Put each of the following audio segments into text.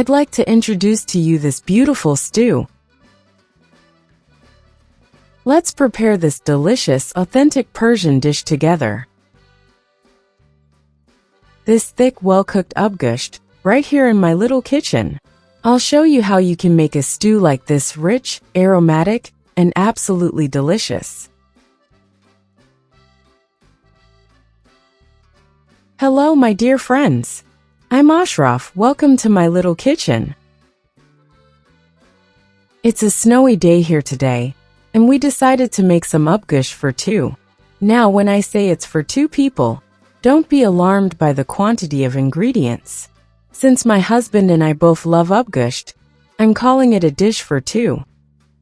I'd like to introduce to you this beautiful stew. Let's prepare this delicious, authentic Persian dish together. This thick, well-cooked abgoosht, right here in my little kitchen. I'll show you how you can make a stew like this rich, aromatic, and absolutely delicious. Hello, my dear friends. I'm Ashraf. Welcome to my little kitchen. It's a snowy day here today, and we decided to make some abgoosht for two. Now, when I say it's for two people, don't be alarmed by the quantity of ingredients. Since my husband and I both love abgoosht, I'm calling it a dish for two.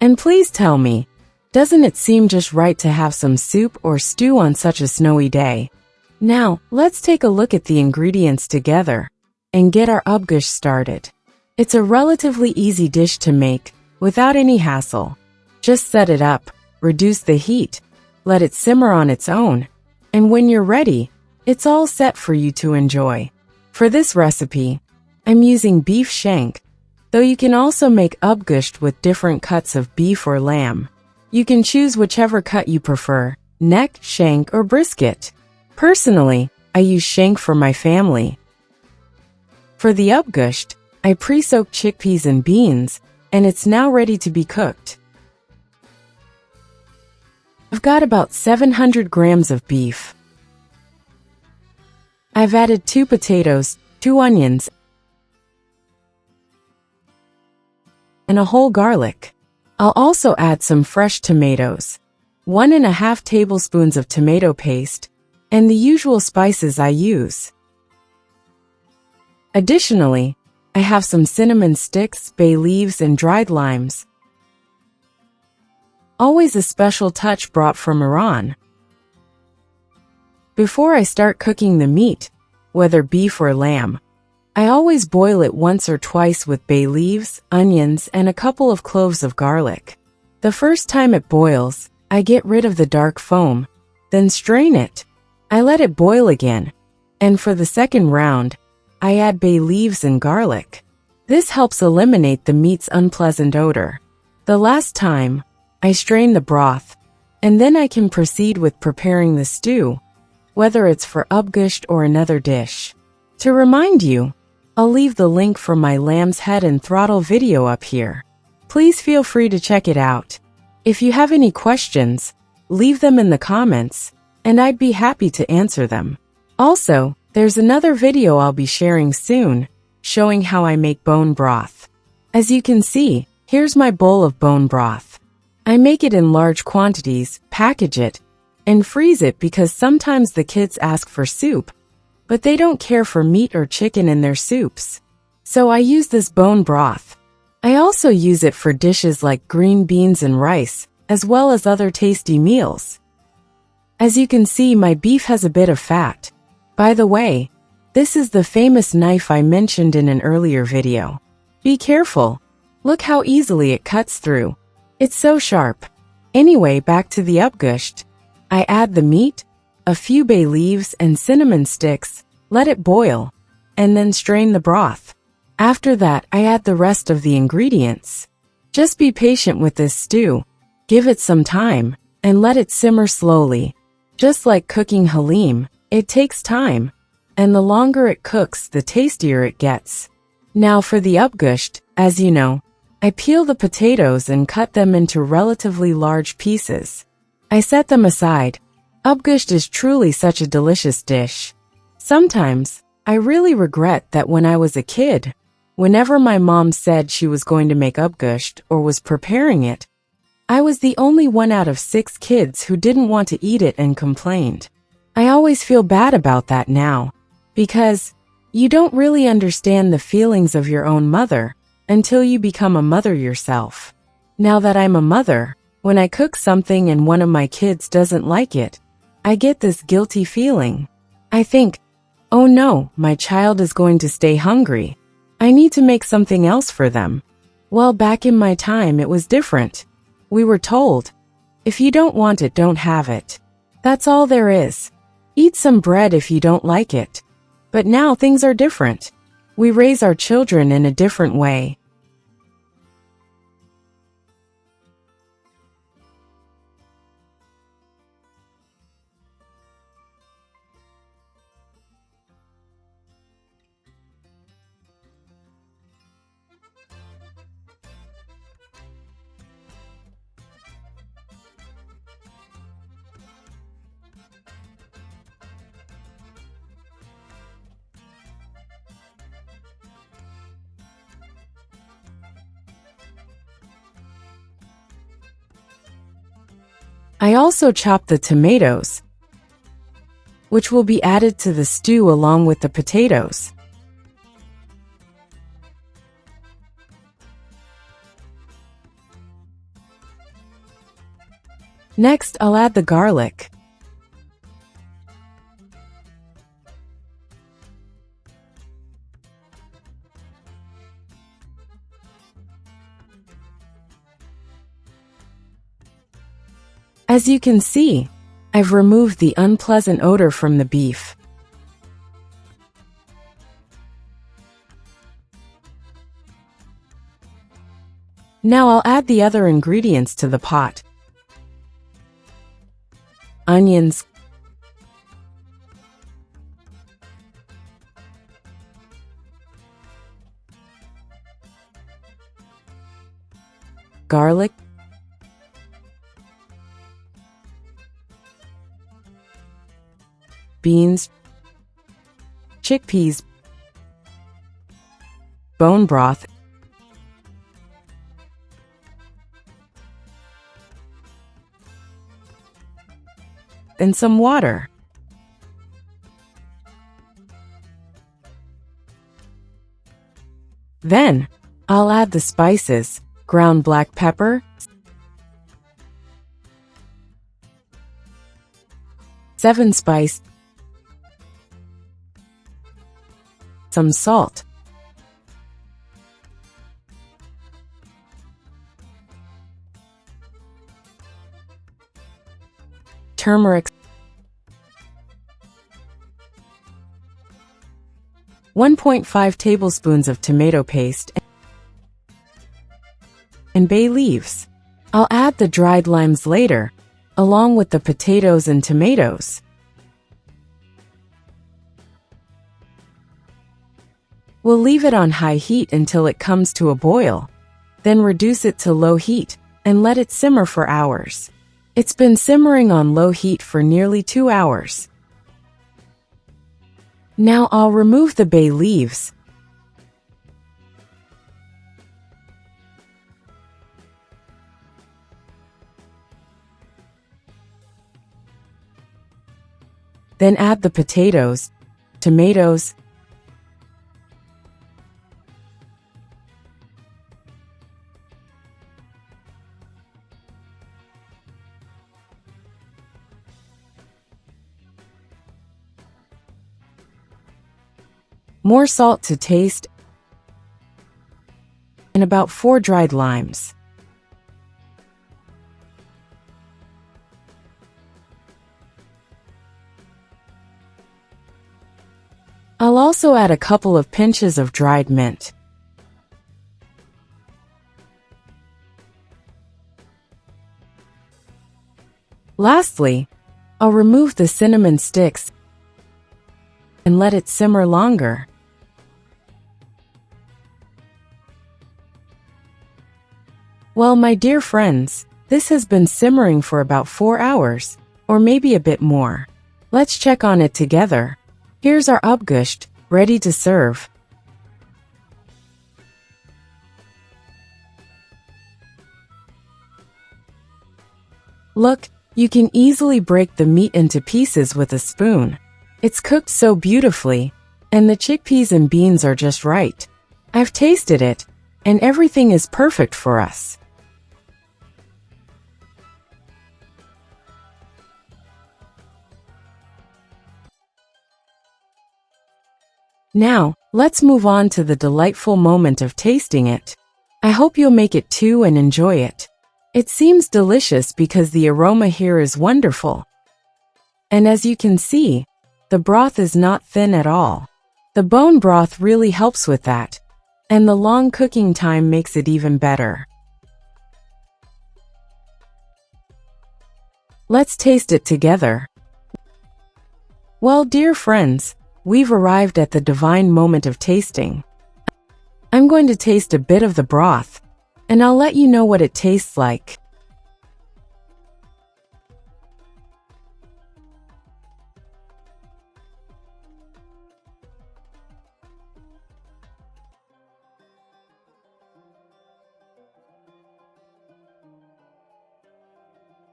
And please tell me, doesn't it seem just right to have some soup or stew on such a snowy day? Now, let's take a look at the ingredients together and get our abgoosht started. It's a relatively easy dish to make without any hassle. Just set it up, reduce the heat, let it simmer on its own, and when you're ready, it's all set for you to enjoy. For this recipe, I'm using beef shank, though you can also make abgoosht with different cuts of beef or lamb. You can choose whichever cut you prefer, neck, shank, or brisket. Personally, I use shank for my family. For the abgoosht, I pre-soaked chickpeas and beans, and it's now ready to be cooked. I've got about 700 grams of beef. I've added 2 potatoes, 2 onions, and a whole garlic. I'll also add some fresh tomatoes, 1½ tablespoons of tomato paste, and the usual spices I use. Additionally, I have some cinnamon sticks, bay leaves, and dried limes. Always a special touch brought from Iran. Before I start cooking the meat, whether beef or lamb, I always boil it once or twice with bay leaves, onions, and a couple of cloves of garlic. The first time it boils, I get rid of the dark foam, then strain it. I let it boil again, and for the second round, I add bay leaves and garlic. This helps eliminate the meat's unpleasant odor. The last time, I strain the broth, and then I can proceed with preparing the stew, whether it's for abgoosht or another dish. To remind you, I'll leave the link for my lamb's head and throttle video up here. Please feel free to check it out. If you have any questions, leave them in the comments, and I'd be happy to answer them. Also, there's another video I'll be sharing soon, showing how I make bone broth. As you can see, here's my bowl of bone broth. I make it in large quantities, package it, and freeze it because sometimes the kids ask for soup, but they don't care for meat or chicken in their soups. So I use this bone broth. I also use it for dishes like green beans and rice, as well as other tasty meals. As you can see, my beef has a bit of fat. By the way, this is the famous knife I mentioned in an earlier video. Be careful. Look how easily it cuts through. It's so sharp. Anyway, back to the abgoosht. I add the meat, a few bay leaves, and cinnamon sticks, let it boil, and then strain the broth. After that, I add the rest of the ingredients. Just be patient with this stew. Give it some time, and let it simmer slowly. Just like cooking halim, it takes time, and the longer it cooks, the tastier it gets. Now for the abgoosht, as you know, I peel the potatoes and cut them into relatively large pieces. I set them aside. Abgoosht is truly such a delicious dish. Sometimes, I really regret that when I was a kid, whenever my mom said she was going to make abgoosht or was preparing it, I was the only one out of 6 kids who didn't want to eat it and complained. I always feel bad about that now, because you don't really understand the feelings of your own mother until you become a mother yourself. Now that I'm a mother, when I cook something and one of my kids doesn't like it, I get this guilty feeling. I think, oh no, my child is going to stay hungry. I need to make something else for them. Well, back in my time, it was different. We were told, if you don't want it, don't have it. That's all there is. Eat some bread if you don't like it. But now things are different. We raise our children in a different way. I also chop the tomatoes, which will be added to the stew along with the potatoes. Next, I'll add the garlic. As you can see, I've removed the unpleasant odor from the beef. Now I'll add the other ingredients to the pot. Onions, garlic, beans, chickpeas, bone broth, and some water. Then, I'll add the spices, ground black pepper, seven spice, some salt, turmeric, 1.5 tablespoons of tomato paste, and bay leaves. I'll add the dried limes later, along with the potatoes and tomatoes. We'll leave it on high heat until it comes to a boil. Then reduce it to low heat and let it simmer for hours. It's been simmering on low heat for nearly 2 hours. Now I'll remove the bay leaves. Then add the potatoes, tomatoes, more salt to taste, and about 4 dried limes. I'll also add a couple of pinches of dried mint. Lastly, I'll remove the cinnamon sticks and let it simmer longer. Well, my dear friends, this has been simmering for about 4 hours, or maybe a bit more. Let's check on it together. Here's our abgoosht, ready to serve. Look, you can easily break the meat into pieces with a spoon. It's cooked so beautifully, and the chickpeas and beans are just right. I've tasted it, and everything is perfect for us. Now, let's move on to the delightful moment of tasting it. I hope you'll make it too and enjoy it. It seems delicious because the aroma here is wonderful. And as you can see, the broth is not thin at all. The bone broth really helps with that, and the long cooking time makes it even better. Let's taste it together. Well, dear friends, we've arrived at the divine moment of tasting. I'm going to taste a bit of the broth, and I'll let you know what it tastes like.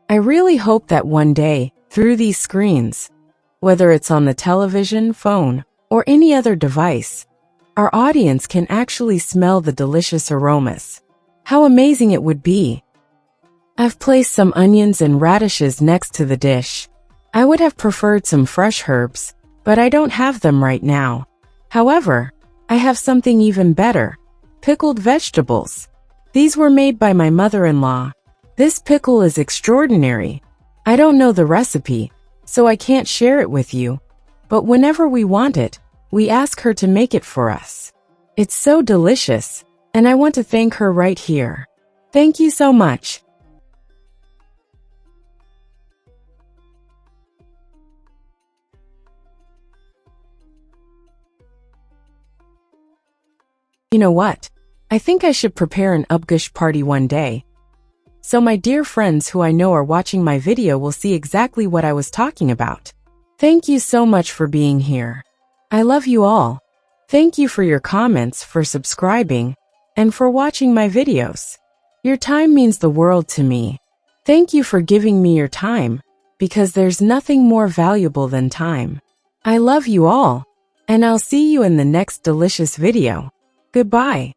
I really hope that one day, through these screens, whether it's on the television, phone, or any other device, our audience can actually smell the delicious aromas. How amazing it would be! I've placed some onions and radishes next to the dish. I would have preferred some fresh herbs, but I don't have them right now. However, I have something even better: pickled vegetables. These were made by my mother-in-law. This pickle is extraordinary. I don't know the recipe, so I can't share it with you, but whenever we want it, we ask her to make it for us. It's so delicious, and I want to thank her right here. Thank you so much. You know what? I think I should prepare an Abgoosht party one day. So my dear friends who I know are watching my video will see exactly what I was talking about. Thank you so much for being here. I love you all. Thank you for your comments, for subscribing, and for watching my videos. Your time means the world to me. Thank you for giving me your time, because there's nothing more valuable than time. I love you all, and I'll see you in the next delicious video. Goodbye.